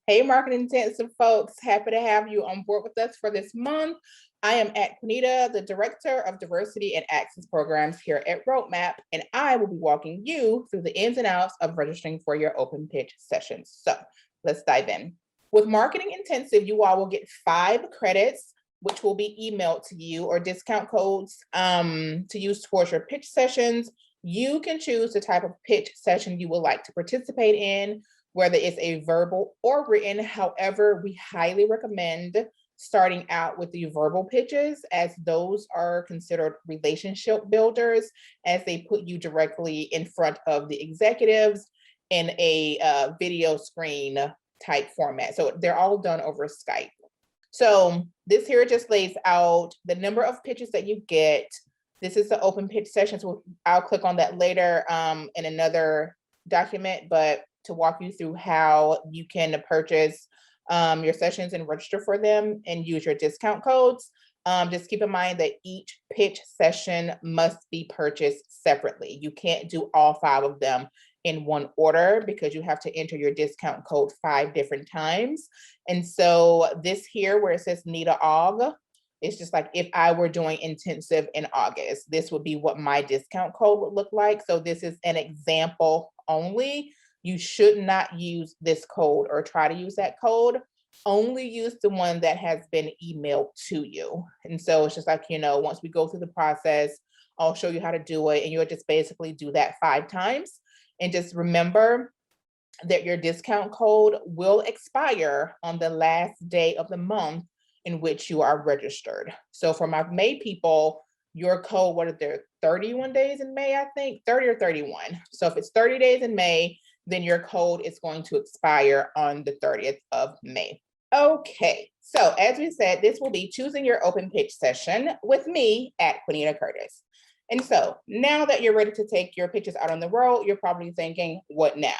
Hey, marketing intensive folks, happy to have you on board with us for this month. I am Adquanita, the Director of Diversity and Access Programs here at Roadmap, and I will be walking you through the ins and outs of registering for your open pitch sessions. So let's dive in. With Marketing Intensive, you all will get 5 credits, which will be emailed to you, or discount codes to use towards your pitch sessions. You can choose the type of pitch session you would like to participate in, whether it's a verbal or written. However, we highly recommend starting out with the verbal pitches, as those are considered relationship builders, as they put you directly in front of the executives in a video screen type format. So they're all done over Skype. So this here just lays out the number of pitches that you get. This is the open pitch session, so I'll click on that later in another document, but to walk you through how you can purchase your sessions and register for them and use your discount codes. Just keep in mind that each pitch session must be purchased separately. You can't do all 5 of them in one order because you have to enter your discount code 5 different times. And so this here where it says Nita Aug, it's just like if I were doing intensive in August, this would be what my discount code would look like. So this is an example only. You should not use this code or try to use that code. Only use the one that has been emailed to you. And so it's just like, once we go through the process, I'll show you how to do it. And you'll just basically do that 5 times. And just remember that your discount code will expire on the last day of the month in which you are registered. So for my May people, your code, what are there, 31 days in May, I think, 30 or 31. So if it's 30 days in May, then your code is going to expire on the 30th of May. Okay, so as we said, this will be choosing your open pitch session with me, Adquanita Curtis. And so now that you're ready to take your pitches out on the road, you're probably thinking, what now?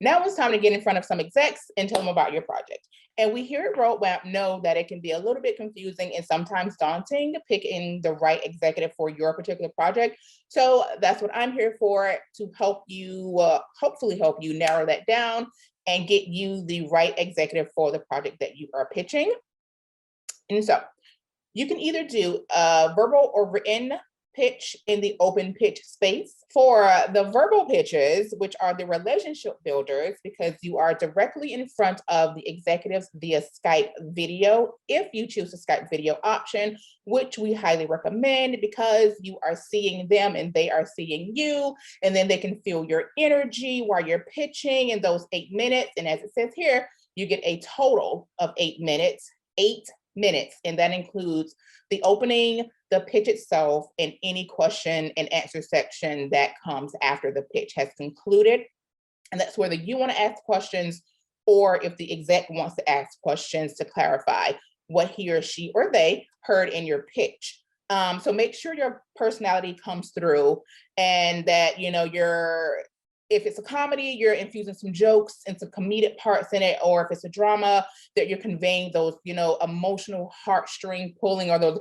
Now it's time to get in front of some execs and tell them about your project. And we here at Roadmap know that it can be a little bit confusing and sometimes daunting picking the right executive for your particular project. So that's what I'm here for, to help you, hopefully help you narrow that down and get you the right executive for the project that you are pitching. And so you can either do a verbal or written pitch in the open pitch space. For the verbal pitches, which are the relationship builders, because you are directly in front of the executives via Skype video, if you choose the Skype video option, which we highly recommend, because you are seeing them and they are seeing you, and then they can feel your energy while you're pitching in those 8 minutes. And as it says here, you get a total of 8 minutes, 8 minutes, and that includes the opening, the pitch itself, and any question and answer section that comes after the pitch has concluded. And that's whether you want to ask questions or if the exec wants to ask questions to clarify what he or she or they heard in your pitch. So make sure your personality comes through, and that if it's a comedy, you're infusing some jokes and some comedic parts in it, or if it's a drama, that you're conveying those, emotional heartstring pulling, or those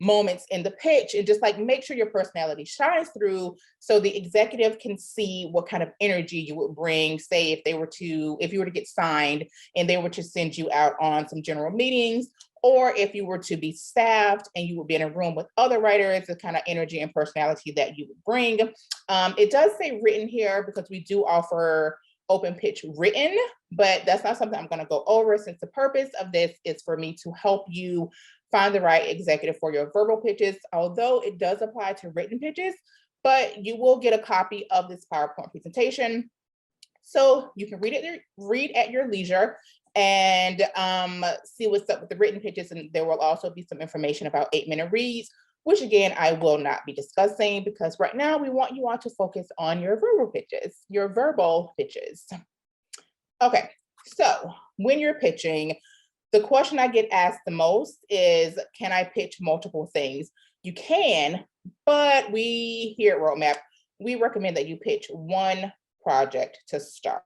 moments in the pitch, and just like make sure your personality shines through so the executive can see what kind of energy you would bring. Say if you were to get signed and they were to send you out on some general meetings, or if you were to be staffed and you would be in a room with other writers, the kind of energy and personality that you would bring. It does say written here because we do offer open pitch written, but that's not something I'm going to go over, since the purpose of this is for me to help you find the right executive for your verbal pitches, although it does apply to written pitches. But you will get a copy of this PowerPoint presentation, so you can read at your leisure and see what's up with the written pitches. And there will also be some information about 8-minute reads, which again, I will not be discussing, because right now we want you all to focus on your verbal pitches. Okay, so when you're pitching, the question I get asked the most is, can I pitch multiple things? You can, but we here at Roadmap, we recommend that you pitch one project to start.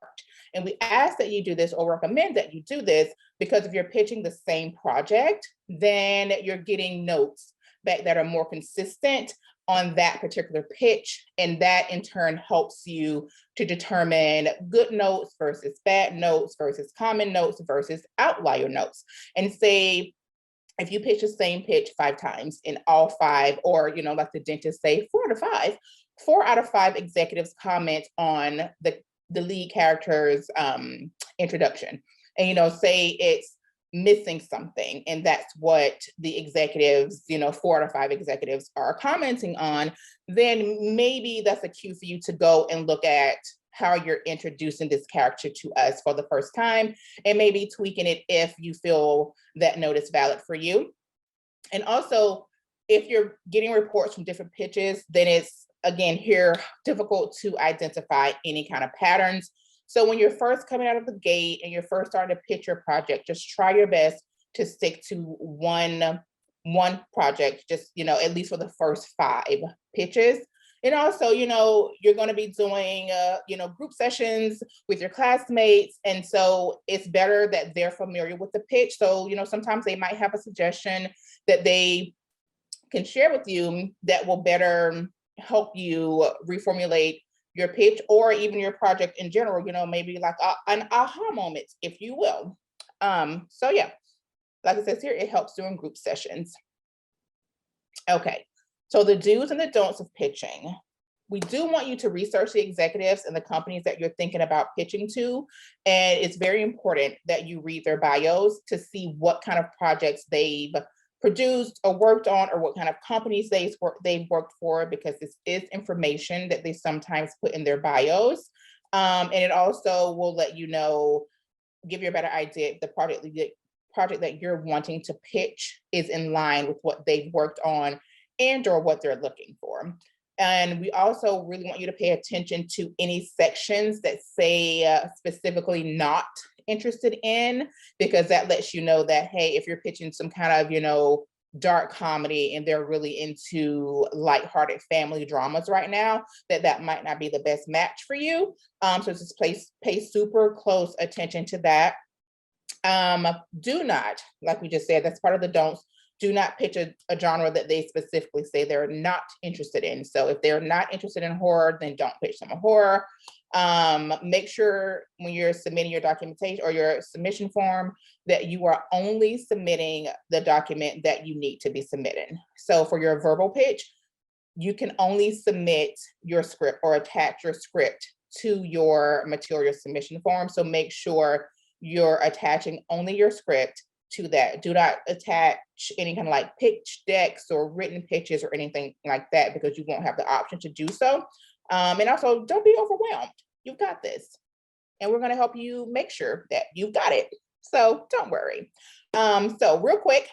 And we ask that you do this, or recommend that you do this, because if you're pitching the same project, then you're getting notes back that are more consistent on that particular pitch. And that in turn helps you to determine good notes versus bad notes versus common notes versus outlier notes. And say, if you pitch the same pitch 5 times in all 5, or, you know, like the dentist say, 4 out of 5, 4 out of 5 executives comment on the lead character's introduction. And, you know, say it's missing something, and that's what the executives, you know, 4 out of 5 executives are commenting on, then maybe that's a cue for you to go and look at how you're introducing this character to us for the first time, and maybe tweaking it if you feel that note is valid for you. And also, if you're getting reports from different pitches, then it's, again, here, difficult to identify any kind of patterns. So when you're first coming out of the gate and you're first starting to pitch your project, just try your best to stick to one project, just, you know, at least for the first 5 pitches. And also, you know, you're going to be doing, you know, group sessions with your classmates. And so it's better that they're familiar with the pitch. So, you know, sometimes they might have a suggestion that they can share with you that will better help you reformulate your pitch, or even your project in general, you know, maybe like an aha moment, if you will. So yeah, like it says here, it helps during group sessions. Okay, so the do's and the don'ts of pitching. We do want you to research the executives and the companies that you're thinking about pitching to. And it's very important that you read their bios to see what kind of projects they've produced or worked on, or what kind of companies they've worked for, because this is information that they sometimes put in their bios. And it also will let you know, give you a better idea if the project that you're wanting to pitch is in line with what they've worked on and or what they're looking for. And we also really want you to pay attention to any sections that say specifically not interested in, because that lets you know that, hey, if you're pitching some kind of, you know, dark comedy and they're really into lighthearted family dramas right now, that might not be the best match for you. So just pay super close attention to that. Do not, like we just said, that's part of the don'ts. Do not pitch a genre that they specifically say they're not interested in. So if they're not interested in horror, then don't pitch them a horror. Make sure when you're submitting your documentation or your submission form that you are only submitting the document that you need to be submitting. So for your verbal pitch, you can only submit your script or attach your script to your material submission form. So make sure you're attaching only your script to that. Do not attach any kind of like pitch decks or written pitches or anything like that, because you won't have the option to do so. And also, don't be overwhelmed. You've got this. And we're going to help you make sure that you've got it. So don't worry. So real quick,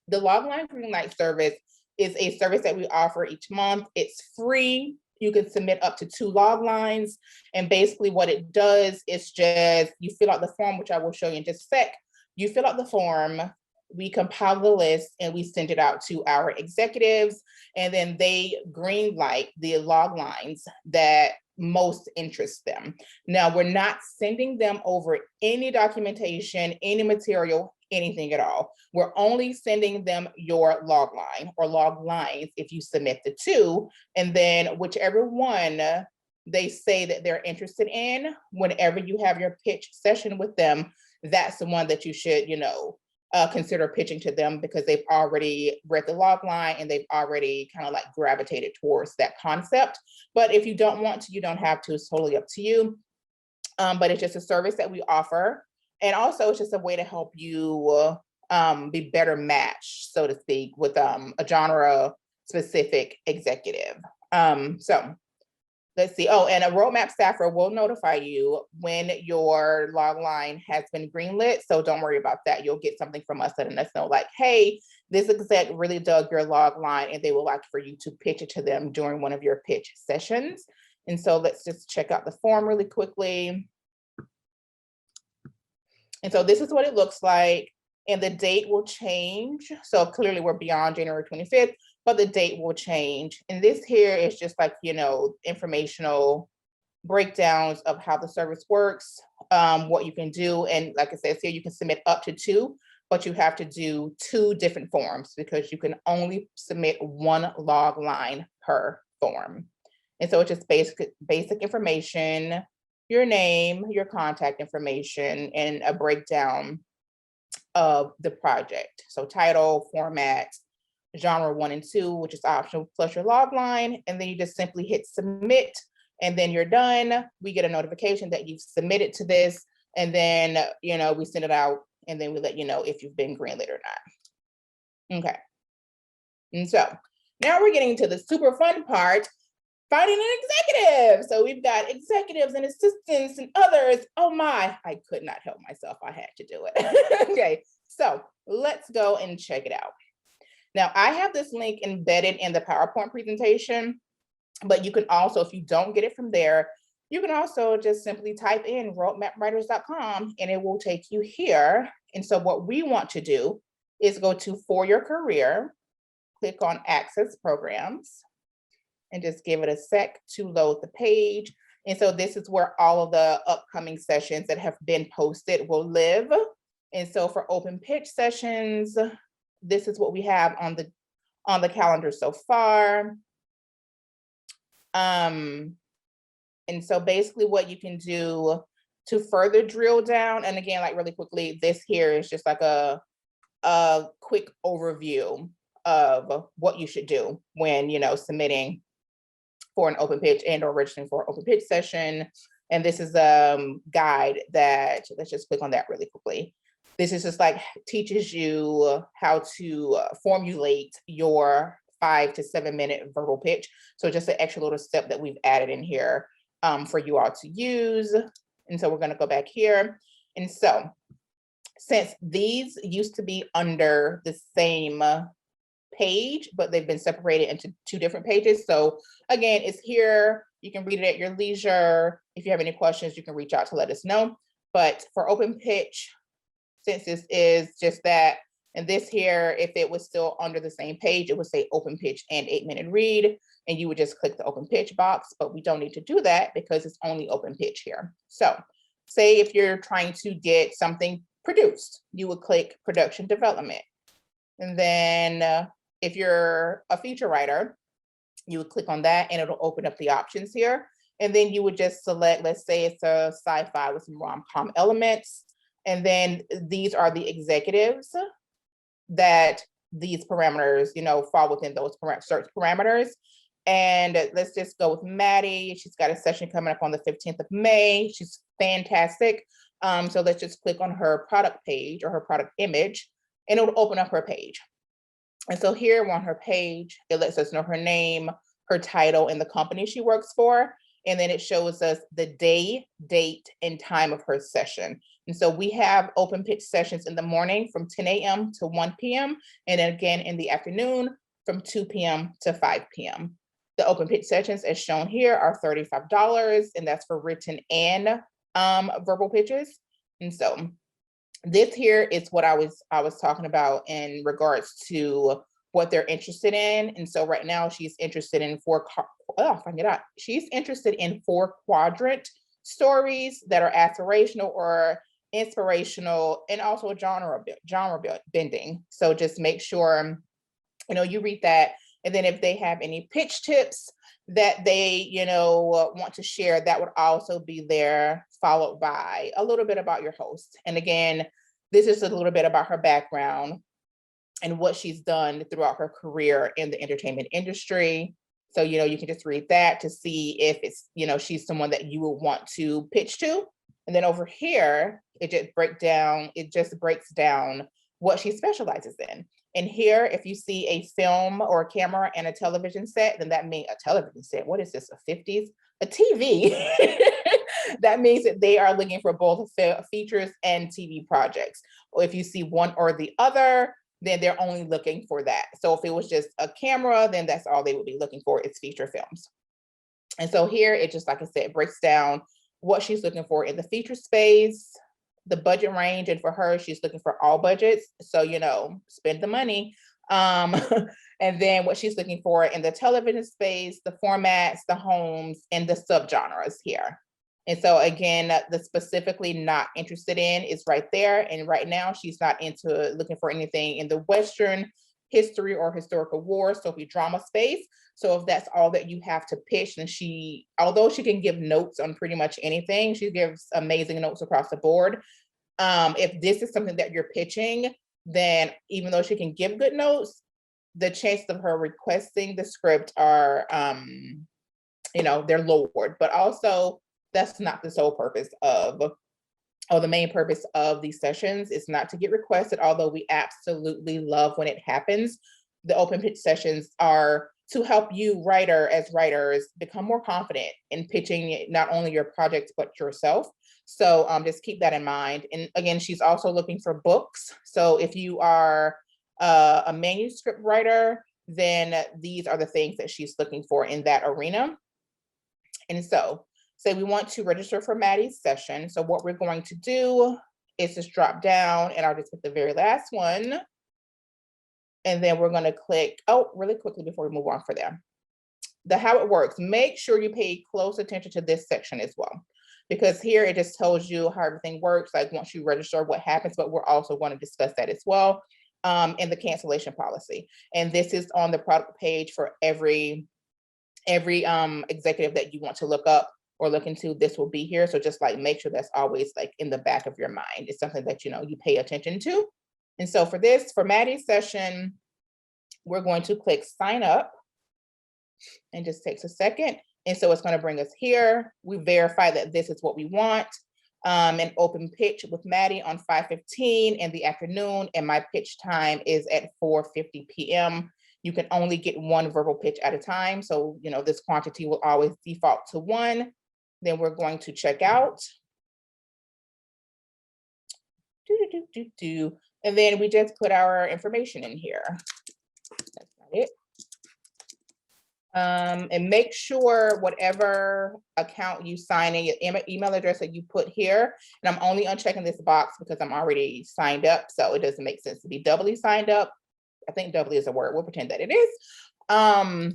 the Logline Greenlight service is a service that we offer each month. It's free. You can submit up to 2 log lines. And basically what it does is just, you fill out the form, which I will show you in just a sec. You fill out the form, we compile the list, and we send it out to our executives, and then they green light the log lines that most interest them. Now, we're not sending them over any documentation, any material, anything at all. We're only sending them your log line or log lines if you submit the 2, and then whichever one they say that they're interested in, whenever you have your pitch session with them, that's the one that you should, you know, consider pitching to them, because they've already read the log line and they've already kind of like gravitated towards that concept. But if you don't want to, you don't have to. It's totally up to you. But it's just a service that we offer. And also it's just a way to help you be better matched, so to speak, with a genre specific executive. So let's see. Oh, and a roadmap staffer will notify you when your log line has been greenlit. So don't worry about that. You'll get something from us letting us know, like, hey, this exec really dug your log line and they would like for you to pitch it to them during one of your pitch sessions. And so let's just check out the form really quickly. And so this is what it looks like. And the date will change. So clearly we're beyond January 25th, but the date will change. And this here is just like, you know, informational breakdowns of how the service works, what you can do. And like I said, here you can submit up to 2 but you have to do 2 different forms because you can only submit 1 log line per form. And so it's just basic information, your name, your contact information, and a breakdown of the project. So title, format, genre 1 and 2, which is optional, plus your log line, and then you just simply hit submit, and then you're done. We get a notification that you've submitted to this, and then, you know, we send it out, and then we let you know if you've been greenlit or not. Okay. And so now we're getting to the super fun part, finding an executive. So we've got executives and assistants and others. Oh my, I could not help myself. I had to do it. Okay, so let's go and check it out. Now I have this link embedded in the PowerPoint presentation, but you can also, if you don't get it from there, you can also just simply type in roadmapwriters.com and it will take you here. And so what we want to do is go to For Your Career, click on Access Programs, and just give it a sec to load the page. And so this is where all of the upcoming sessions that have been posted will live. And so for open pitch sessions, this is what we have on the calendar so far. And so basically what you can do to further drill down, and again, like really quickly, this here is just like a quick overview of what you should do when, you know, submitting for an open pitch and or registering for an open pitch session. And this is a guide that, let's just click on that really quickly. This is just like teaches you how to formulate your 5 to 7 minute verbal pitch. So just an extra little step that we've added in here for you all to use. And so we're going to go back here. And so since these used to be under the same page, but they've been separated into 2 different pages. So again, it's here. You can read it at your leisure. If you have any questions, you can reach out to let us know. But for open pitch, since this is just that, and this here, if it was still under the same page, it would say open pitch and 8-minute read, and you would just click the open pitch box, but we don't need to do that because it's only open pitch here. So say if you're trying to get something produced, you would click production development. And then if you're a feature writer, you would click on that and it'll open up the options here. And then you would just select, let's say it's a sci-fi with some rom-com elements. And then these are the executives that these parameters, you know, fall within those search parameters. And let's just go with Maddie. She's got a session coming up on the 15th of May. She's fantastic. So let's just click on her product page or her product image, and it will open up her page. And so here on her page, it lets us know her name, her title, and the company she works for. And then it shows us the day, date, and time of her session. And so we have open pitch sessions in the morning from 10 a.m. to 1 p.m. And then again in the afternoon from 2 p.m. to 5 p.m. The open pitch sessions as shown here are $35, and that's for written and verbal pitches. And so this here is what I was talking about in regards to what they're interested in. And so right now she's interested in she's interested in 4 quadrant stories that are aspirational or inspirational and also genre bending. So just make sure, you know, you read that. And then if they have any pitch tips that they, you know, want to share, that would also be there, followed by a little bit about your host. And again, this is a little bit about her background and what she's done throughout her career in the entertainment industry. So, you know, you can just read that to see if it's, you know, she's someone that you would want to pitch to. And then over here, it just breaks down what she specializes in. And here, if you see a film or a camera and a television set, then that means a television set. What is this, a 50s? A TV. That means that they are looking for both features and TV projects. Or if you see one or the other, then they're only looking for that. So if it was just a camera, then that's all they would be looking for is feature films. And so here, it just, like I said, breaks down what she's looking for in the feature space, the budget range, and for her, she's looking for all budgets. So, you know, spend the money. And then what she's looking for in the television space, the formats, the homes, and the subgenres here. And so again, the specifically not interested in is right there. And right now she's not into looking for anything in the Western history or historical war, Sophie drama space. So if that's all that you have to pitch, then she, although she can give notes on pretty much anything, she gives amazing notes across the board. If this is something that you're pitching, then even though she can give good notes, the chances of her requesting the script are, they're lowered. But also, that's not the sole purpose of, or the main purpose of these sessions is not to get requested, although we absolutely love when it happens. The open pitch sessions are to help you writers become more confident in pitching not only your projects, but yourself. So just keep that in mind. And again, she's also looking for books. So if you are a manuscript writer, then these are the things that she's looking for in that arena. And so say we want to register for Maddie's session. So what we're going to do is just drop down, and I'll just put the very last one. And then we're going to click, oh, really quickly before we move on for them. The how it works, make sure you pay close attention to this section as well, because here it just tells you how everything works, like once you register, what happens, but we're also going to discuss that as well in the cancellation policy. And this is on the product page for every executive that you want to look up or look into. This will be here. So just like make sure that's always like in the back of your mind. It's something that, you pay attention to. And so for this, for Maddie's session, we're going to click sign up, and just takes a second. And so it's going to bring us here. We verify that this is what we want. An open pitch with Maddie on 5:15 in the afternoon, and my pitch time is at 4:50 p.m. You can only get one verbal pitch at a time. So, this quantity will always default to one. Then we're going to check out. And then we just put our information in here. That's not it. And make sure whatever account you sign in, your email address that you put here, and I'm only unchecking this box because I'm already signed up, so it doesn't make sense to be doubly signed up. I think doubly is a word. We'll pretend that it is.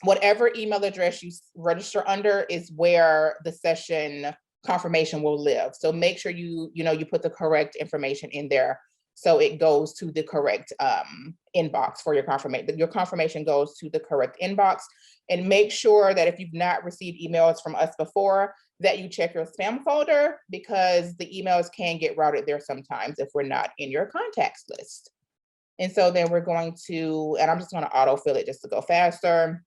Whatever email address you register under is where the session confirmation will live. So make sure you put the correct information in there, so it goes to the correct inbox for your confirmation. Your confirmation goes to the correct inbox. And make sure that if you've not received emails from us before, that you check your spam folder, because the emails can get routed there sometimes if we're not in your contacts list. And so then we're going to, and I'm just going to autofill it just to go faster.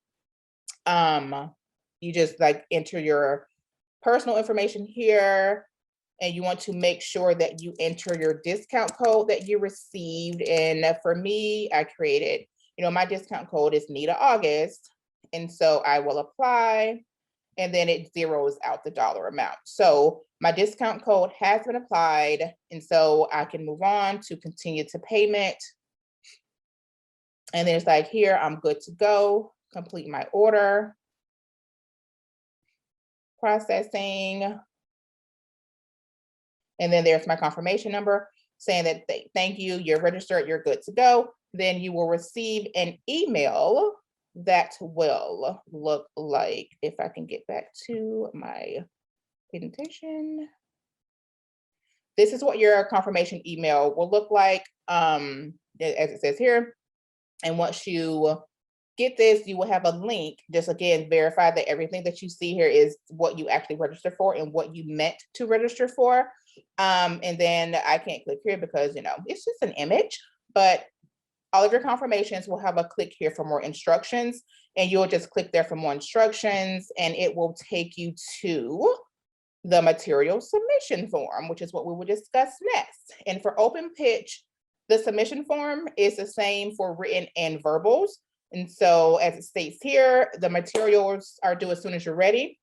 You just like enter your personal information here, and you want to make sure that you enter your discount code that you received. And for me, I created, my discount code is Nita August. And so I will apply, and then it zeroes out the dollar amount. So my discount code has been applied. And so I can move on to continue to payment. And then it's like, here, I'm good to go, complete my order, processing. And then there's my confirmation number saying that thank you, you're registered, you're good to go. Then you will receive an email that will look like, if I can get back to my presentation. This is what your confirmation email will look like, as it says here. And once you get this, you will have a link. Just again, verify that everything that you see here is what you actually registered for and what you meant to register for. And then I can't click here because, it's just an image, but all of your confirmations will have a click here for more instructions, and you'll just click there for more instructions, and it will take you to the material submission form, which is what we will discuss next. And for open pitch, the submission form is the same for written and verbals. And so as it states here, the materials are due as soon as you're ready,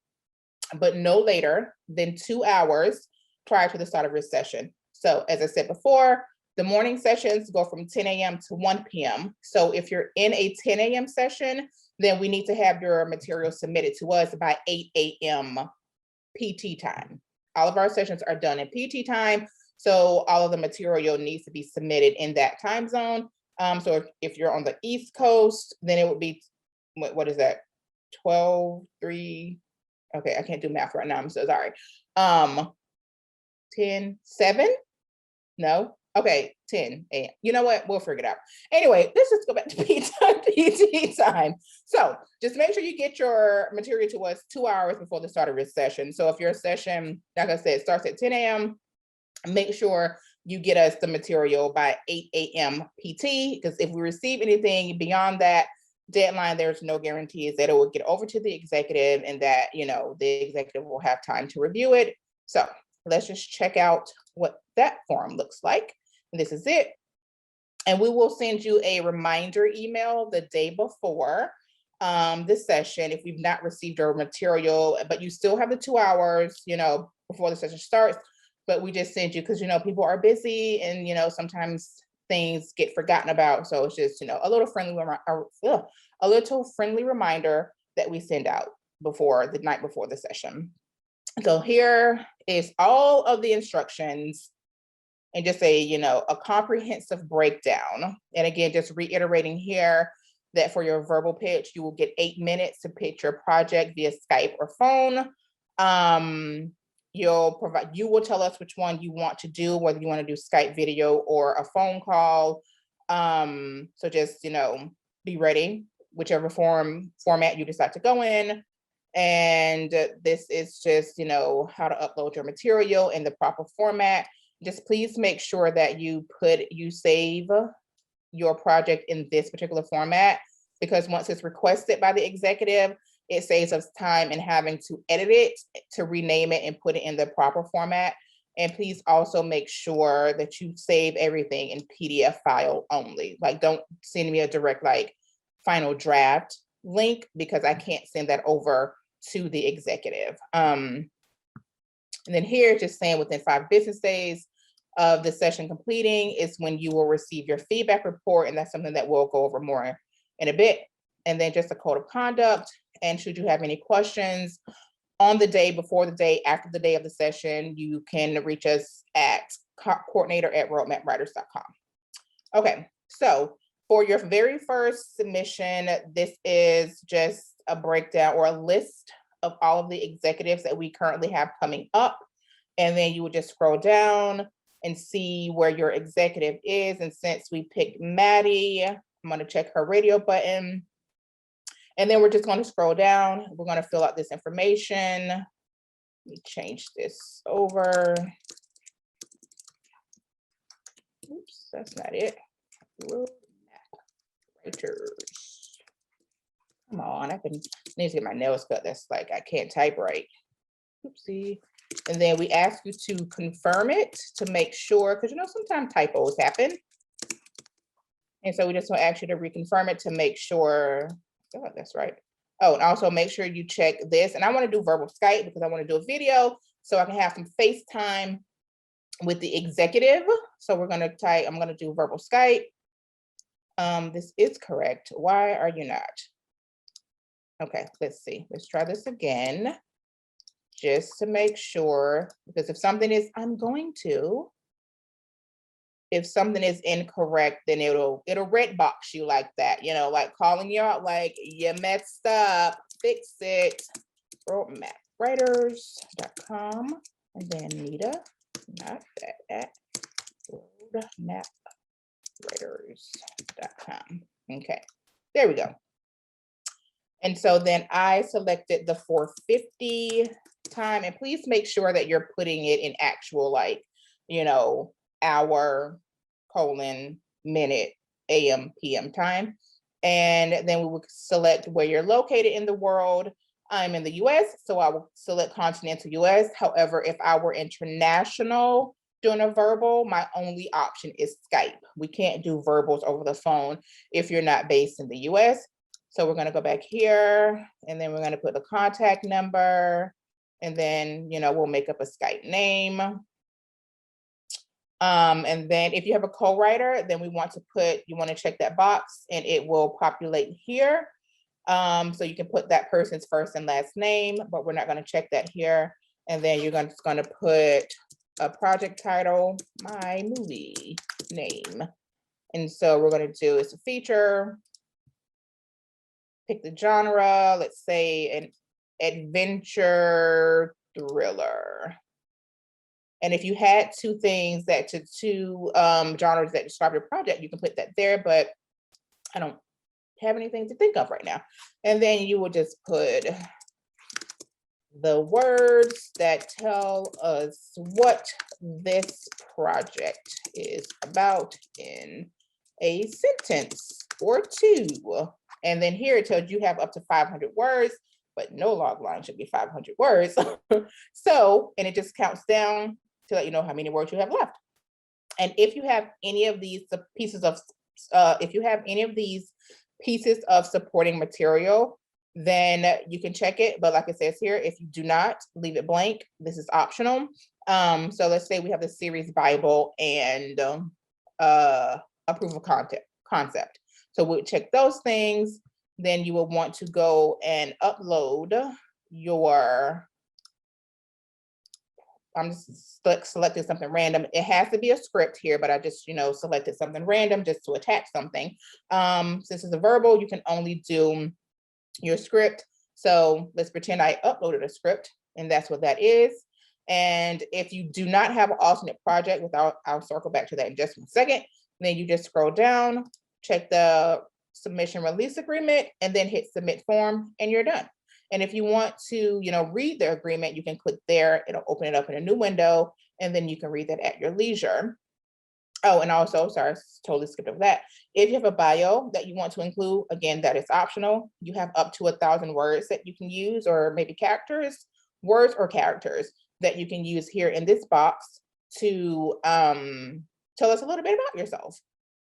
but no later than 2 hours prior to the start of your session. So as I said before, the morning sessions go from 10 a.m. to 1 p.m. So if you're in a 10 a.m. session, then we need to have your material submitted to us by 8 a.m. PT time. All of our sessions are done in PT time. So all of the material needs to be submitted in that time zone. So if you're on the East Coast, then it would be, what is that? 12, 3, Okay, I can't do math right now. I'm so sorry. 10, 7? No? Okay, 10 a.m. You know what? We'll figure it out. Anyway, let's just go back to PT time. So just make sure you get your material to us 2 hours before the start of your session. So if your session, like I said, starts at 10 a.m., make sure you get us the material by 8 a.m. PT, because if we receive anything beyond that deadline, there's no guarantees that it will get over to the executive and that, you know, the executive will have time to review it. So let's just check out what that form looks like. And this is it. And we will send you a reminder email the day before this session if you've not received your material, but you still have the 2 hours, you know, before the session starts. But we just send you because, you know, people are busy and, you know, sometimes things get forgotten about. So it's just, you know, a little friendly reminder that we send out before the night before the session. So here is all of the instructions and just you know, a comprehensive breakdown. And again, just reiterating here that for your verbal pitch, you will get 8 minutes to pitch your project via Skype or phone. You will tell us which one you want to do, whether you want to do Skype video or a phone call. So just, you know, be ready, whichever format you decide to go in. And this is just, you know, how to upload your material in the proper format. Just please make sure that you save your project in this particular format, because once it's requested by the executive, it saves us time in having to edit it, to rename it and put it in the proper format. And please also make sure that you save everything in PDF file only. Like, don't send me a direct like final draft link, because I can't send that over to the executive. And then here, just saying within 5 business days of the session completing is when you will receive your feedback report. And that's something that we'll go over more in a bit. And then just a code of conduct. And should you have any questions on the day, before the day, after the day of the session, you can reach us at coordinator@roadmapwriters.com. Okay, so for your very first submission, this is just a breakdown or a list of all of the executives that we currently have coming up. And then you would just scroll down and see where your executive is. And since we picked Maddie, I'm going to check her radio button. And then we're just going to scroll down. We're going to fill out this information. Let me change this over. Oops, that's not it. Writers. Come on, I need to get my nails cut. That's like, I can't type right. Oopsie. And then we ask you to confirm it to make sure, because you know, sometimes typos happen. And so we just want to ask you to reconfirm it to make sure. Oh, that's right. Oh, and also make sure you check this. And I want to do verbal Skype because I want to do a video so I can have some FaceTime with the executive. So we're going to type, I'm going to do verbal Skype. This is correct. Why are you not? Okay, let's see. Let's try this again. Just to make sure, because if something is, if something is incorrect, then it'll red box you like that, you know, like calling you out, like you messed up, fix it. Roadmapwriters.com, and then Nita, not that at roadmapwriters.com. Okay, there we go. And so then I selected the 4:50 time, and please make sure that you're putting it in actual, like, you know, hour, minute, AM, PM time. And then we will select where you're located in the world. I'm in the US, so I will select continental US. However, if I were international doing a verbal, my only option is Skype. We can't do verbals over the phone if you're not based in the US. So we're going to go back here, and then we're going to put the contact number, and then, you know, we'll make up a Skype name. And then if you have a co-writer, then you want to check that box, and it will populate here. So you can put that person's first and last name, but we're not going to check that here. And then you're just going to put a project title, my movie name. And so we're going to do, it's a feature. Pick the genre, let's say an adventure thriller. And if you had two things that to two genres that describe your project, you can put that there, but I don't have anything to think of right now. And then you will just put the words that tell us what this project is about in a sentence or two. And then here it tells you have up to 500 words, but no log line should be 500 words. So, and it just counts down to let you know how many words you have left. And if you have any of these pieces of, supporting material, then you can check it. But like it says here, if you do not, leave it blank. This is optional. So let's say we have the series Bible and a proof of concept. So we'll check those things. Then you will want to go and upload your, I'm just selecting something random. It has to be a script here, but I just, selected something random just to attach something. Since it's a verbal, you can only do your script. So let's pretend I uploaded a script, and that's what that is. And if you do not have an alternate project, I'll circle back to that in just a second. Then you just scroll down, check the submission release agreement, and then hit submit form, and you're done. And if you want to, read the agreement, you can click there. It'll open it up in a new window, and then you can read that at your leisure. Oh, and also, sorry, totally skipped over that. If you have a bio that you want to include, again, that is optional. You have up to 1,000 words that you can use, or maybe words or characters that you can use here in this box to tell us a little bit about yourself.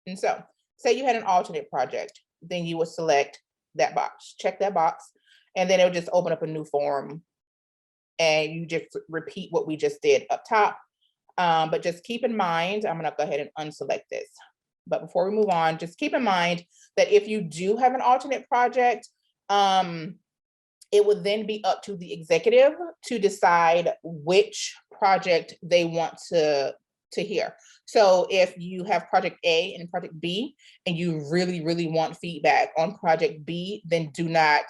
And so, say you had an alternate project, then you would select that box, check that box, and then it'll just open up a new form, and you just repeat what we just did up top. But just keep in mind, I'm gonna go ahead and unselect this. But before we move on, just keep in mind that if you do have an alternate project, it would then be up to the executive to decide which project they want to hear. So if you have project A and project B, and you really, really want feedback on project B, then do not,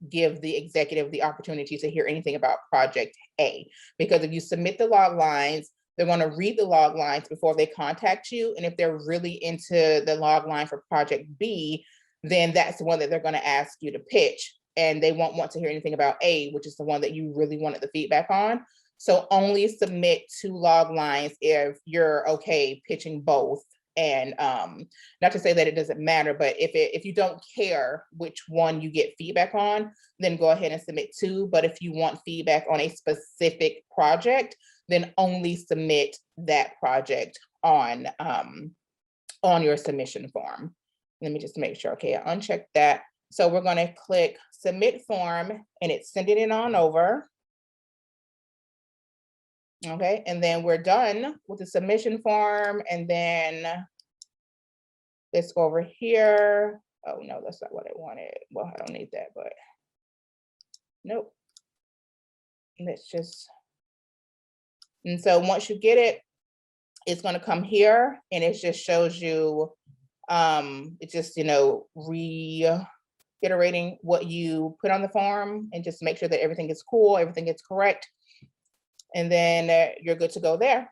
give the executive the opportunity to hear anything about project A. Because if you submit the log lines, they're going to read the log lines before they contact you. And if they're really into the log line for project B, then that's the one that they're going to ask you to pitch. And they won't want to hear anything about A, which is the one that you really wanted the feedback on. So only submit 2 log lines if you're okay pitching both. And not to say that it doesn't matter, but if you don't care which one you get feedback on, then go ahead and submit 2. But if you want feedback on a specific project, then only submit that project on your submission form. Let me just make sure. Okay, I unchecked that. So we're going to click submit form, and it's sending it on over. Okay, and then we're done with the submission form. And then let's go over here. Oh no, that's not what I wanted. Well, I don't need that, but nope. Let's just, and so once you get it, it's going to come here, and it just shows you, it just, reiterating what you put on the form, and just make sure that everything is cool, everything is correct. And then you're good to go there.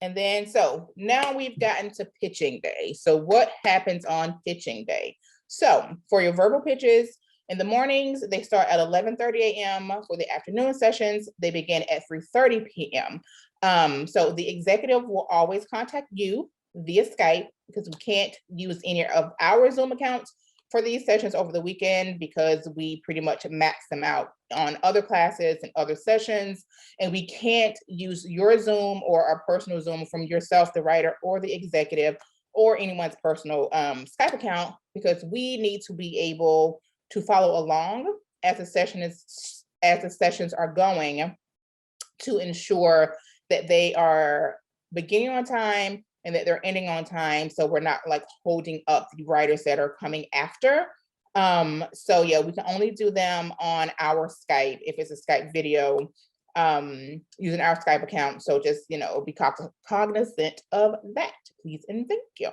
And then, so now we've gotten to pitching day. So what happens on pitching day? So for your verbal pitches, in the mornings, they start at 11:30 a.m. For the afternoon sessions, they begin at 3:30 p.m. So the executive will always contact you via Skype, because we can't use any of our Zoom accounts for these sessions over the weekend, because we pretty much max them out on other classes and other sessions. And we can't use your Zoom or our personal Zoom from yourself, the writer, or the executive, or anyone's personal Skype account, because we need to be able to follow along as the sessions are going, to ensure that they are beginning on time and that they're ending on time, so we're not like holding up the writers that are coming after. So yeah, we can only do them on our Skype if it's a Skype video, using our Skype account. So just, be cognizant of that, please and thank you.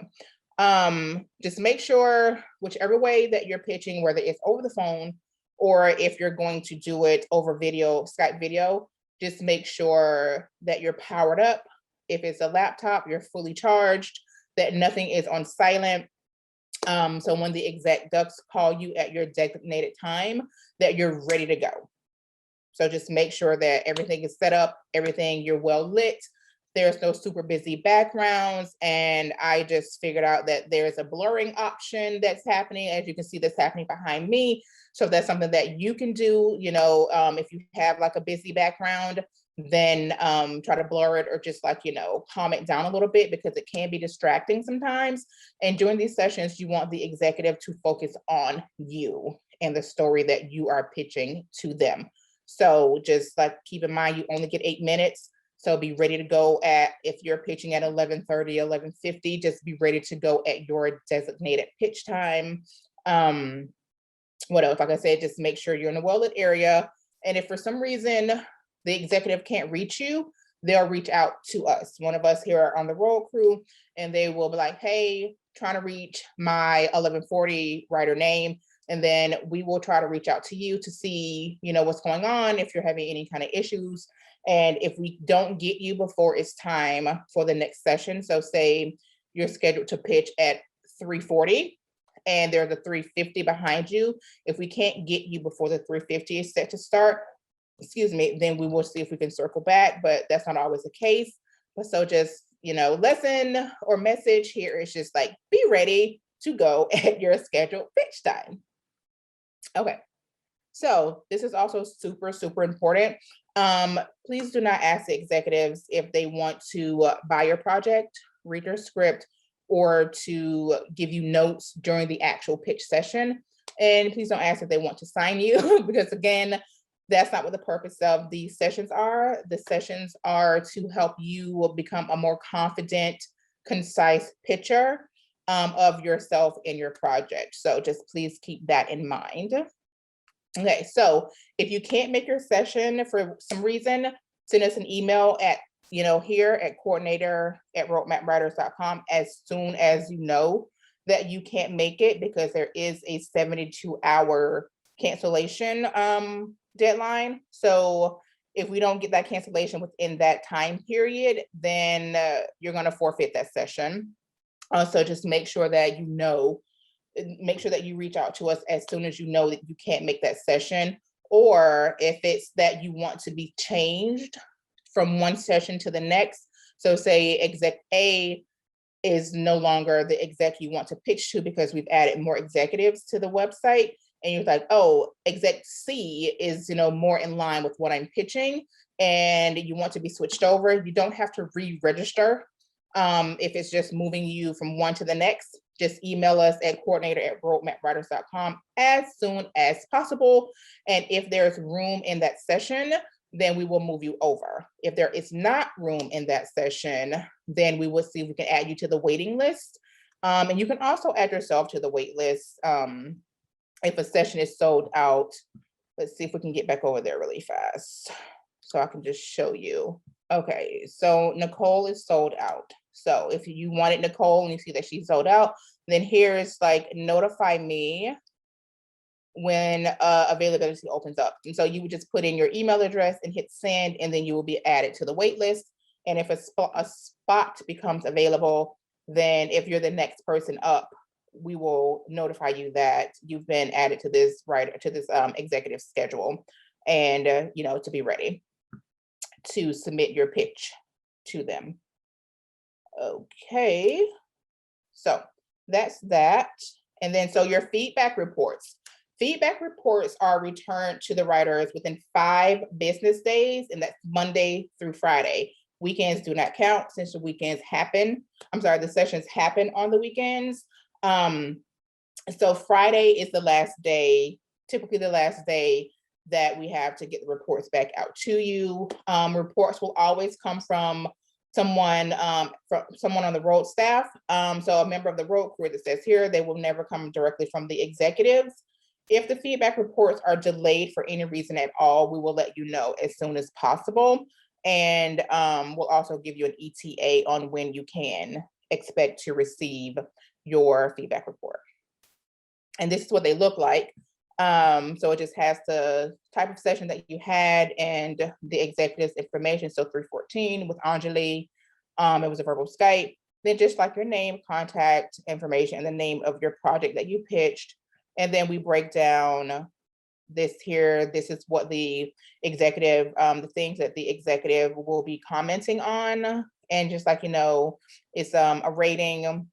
Just make sure whichever way that you're pitching, whether it's over the phone or if you're going to do it over video, Skype video, just make sure that you're powered up. If it's a laptop, you're fully charged, that nothing is on silent. So when the exec does call you at your designated time, that you're ready to go. So just make sure that everything is set up, everything, you're well lit. There's no super busy backgrounds. And I just figured out that there's a blurring option that's happening. As you can see, that's happening behind me. So that's something that you can do, if you have like a busy background, then try to blur it, or just like, calm it down a little bit, because it can be distracting sometimes. And during these sessions, you want the executive to focus on you and the story that you are pitching to them. So just like keep in mind, you only get 8 minutes. So be ready to go if you're pitching at 11:30, 11:50, just be ready to go at your designated pitch time. What else? Like I said, just make sure you're in a well-lit area. And if for some reason the executive can't reach you, they'll reach out to us. One of us here on the roll crew, and they will be like, hey, trying to reach my 1140 writer name. And then we will try to reach out to you to see, what's going on, if you're having any kind of issues. And if we don't get you before it's time for the next session, so say you're scheduled to pitch at 3:40 and there's a 3:50 behind you, if we can't get you before the 3:50 is set to start, then we will see if we can circle back, but that's not always the case. But so just, lesson or message here is just like, be ready to go at your scheduled pitch time. Okay, so this is also super, super important. Please do not ask the executives if they want to buy your project, read your script, or to give you notes during the actual pitch session. And please don't ask if they want to sign you, because again, that's not what the purpose of these sessions are. The sessions are to help you become a more confident, concise pitcher of yourself and your project. So just please keep that in mind. Okay, so if you can't make your session for some reason, send us an email at, here at coordinator@roadmapwriters.com as soon as you know that you can't make it, because there is a 72-hour cancellation deadline. So if we don't get that cancellation within that time period, then you're going to forfeit that session. So just make sure that make sure that you reach out to us as soon as you know that you can't make that session, or if it's that you want to be changed from one session to the next. So say exec A is no longer the exec you want to pitch to because we've added more executives to the website, and you're like, oh, exec C is, more in line with what I'm pitching, and you want to be switched over. You don't have to re-register. If it's just moving you from one to the next, just email us at coordinator@roadmapwriters.com as soon as possible. And if there's room in that session, then we will move you over. If there is not room in that session, then we will see if we can add you to the waiting list. And you can also add yourself to the wait list if a session is sold out. Let's see if we can get back over there really fast so I can just show you. Okay, so Nicole is sold out. So if you wanted Nicole and you see that she's sold out, then here's like notify me when availability opens up. And so you would just put in your email address and hit send, and then you will be added to the wait list. And if a spot becomes available, then if you're the next person up, we will notify you that you've been added to this executive schedule, and to be ready to submit your pitch to them. Okay, so that's that. And then so your feedback reports. Feedback reports are returned to the writers within 5 business days, and that's Monday through Friday. Weekends do not count since the weekends happen. The sessions happen on the weekends. So Friday is the last day, typically the last day that we have to get the reports back out to you. Reports will always come from someone on the road staff. So a member of the road crew that says here, they will never come directly from the executives. If the feedback reports are delayed for any reason at all, we will let you know as soon as possible. And we'll also give you an ETA on when you can expect to receive your feedback report. And this is what they look like. So it just has the type of session that you had and the executive's information. So 314 with Anjali, it was a verbal Skype. Then just like your name, contact information, and the name of your project that you pitched. And then we break down this here. This is what the executive, the things that the executive will be commenting on. And just like, it's a rating.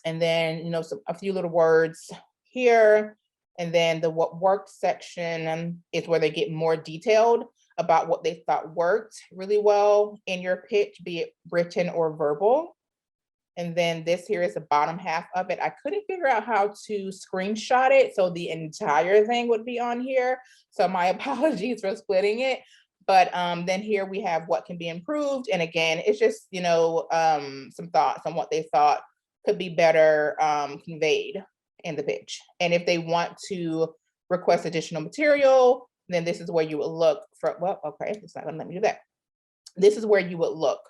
And then, a few little words here. And then the what worked section is where they get more detailed about what they thought worked really well in your pitch, be it written or verbal. And then this here is the bottom half of it. I couldn't figure out how to screenshot it, so the entire thing would be on here. So my apologies for splitting it. But then here we have what can be improved. And again, it's just, some thoughts on what they thought could be better conveyed in the pitch. And if they want to request additional material, then this is where you would look for, well, okay, it's not gonna let me do that. This is where you would look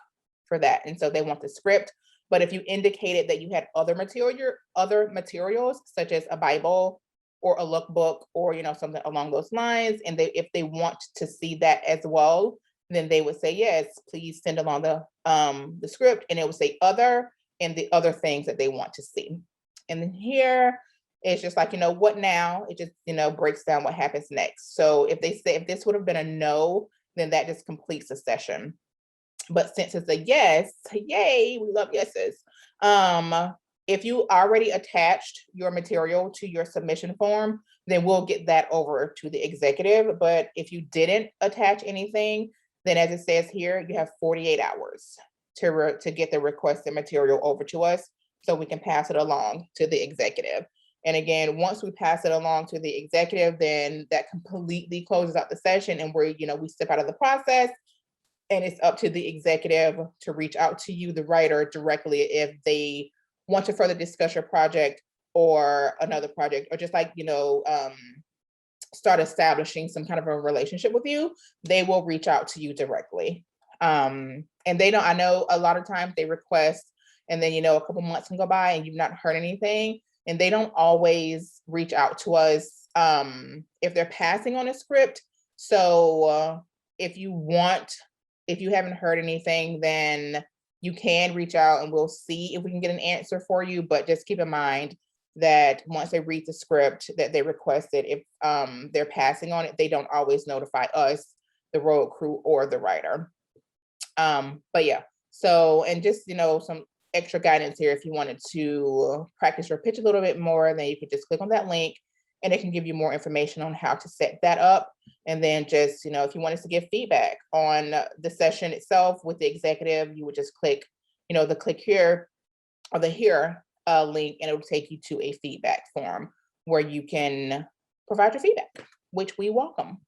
for that. And so they want the script, but if you indicated that you had other materials, such as a Bible or a lookbook or, something along those lines, and if they want to see that as well, then they would say, yes, please send along the script, and it would say other, and the other things that they want to see. And then here, it's just like, what now? It just, breaks down what happens next. So if they say, if this would have been a no, then that just completes the session. But since it's a yes, yay, we love yeses. If you already attached your material to your submission form, then we'll get that over to the executive. But if you didn't attach anything, then as it says here, you have 48 hours to get the requested material over to us so we can pass it along to the executive. And again, once we pass it along to the executive, then that completely closes out the session, and we step out of the process, and it's up to the executive to reach out to you, the writer, directly if they want to further discuss your project or another project, or just like, start establishing some kind of a relationship with you. They will reach out to you directly. And I know a lot of times they request, and then, a couple months can go by and you've not heard anything, and they don't always reach out to us if they're passing on a script. So if you haven't heard anything, then you can reach out and we'll see if we can get an answer for you. But just keep in mind that once they read the script that they requested, if they're passing on it, they don't always notify us, the road crew, or the writer. But yeah, so, and just, some extra guidance here. If you wanted to practice your pitch a little bit more, then you could just click on that link and it can give you more information on how to set that up. And then just, if you want us to give feedback on the session itself with the executive, you would just click, the click here or the here link, and it will take you to a feedback form where you can provide your feedback, which we welcome.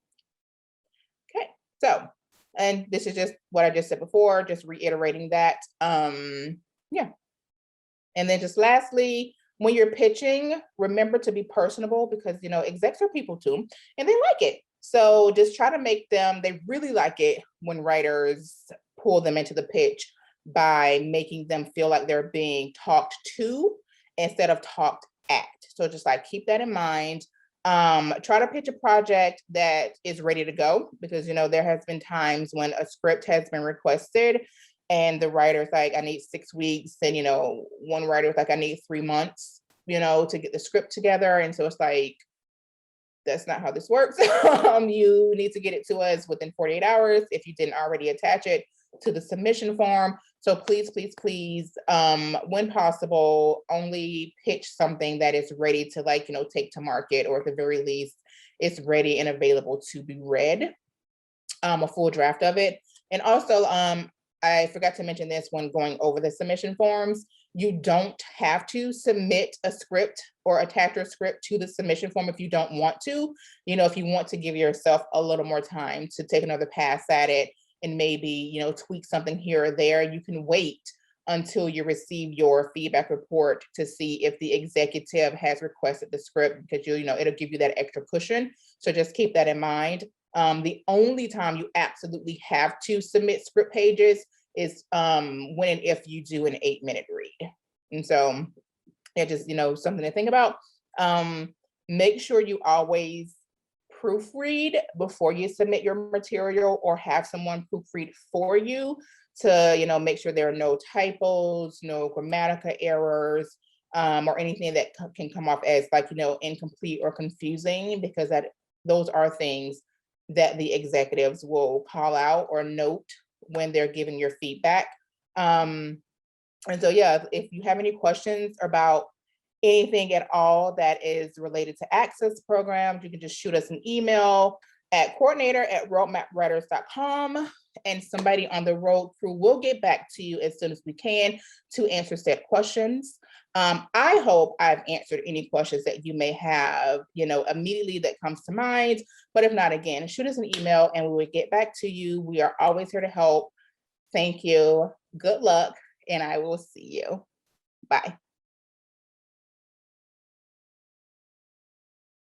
Okay, so, and this is just what I just said before, just reiterating that. Yeah. And then just lastly, when you're pitching, remember to be personable, because, execs are people too, and they like it. So just try to make them, they really like it when writers pull them into the pitch by making them feel like they're being talked to instead of talked at. So just like keep that in mind. Try to pitch a project that is ready to go, because, there has been times when a script has been requested and the writer's like, I need 6 weeks. And, one writer was like, I need 3 months, to get the script together. And so it's like, that's not how this works. You need to get it to us within 48 hours if you didn't already attach it to the submission form. So please, please, please, when possible, only pitch something that is ready to take to market, or at the very least, it's ready and available to be read, a full draft of it. And also, I forgot to mention this when going over the submission forms, you don't have to submit a script or attach your script to the submission form if you don't want to. If you want to give yourself a little more time to take another pass at it and maybe, tweak something here or there, you can wait until you receive your feedback report to see if the executive has requested the script, because it'll give you that extra cushion. So just keep that in mind. The only time you absolutely have to submit script pages is when and if you do an 8-minute read. And so yeah, just, something to think about. Make sure you always proofread before you submit your material, or have someone proofread for you to, make sure there are no typos, no grammatical errors, or anything that can come off as like, incomplete or confusing, because those are things that the executives will call out or note when they're giving your feedback. And so, yeah, if you have any questions about anything at all that is related to access programs, you can just shoot us an email at coordinator@roadmapwriters.com, and somebody on the road crew will get back to you as soon as we can to answer said questions. I hope I've answered any questions that you may have, immediately that comes to mind. But if not, again, shoot us an email and we will get back to you. We are always here to help. Thank you. Good luck, and I will see you. Bye.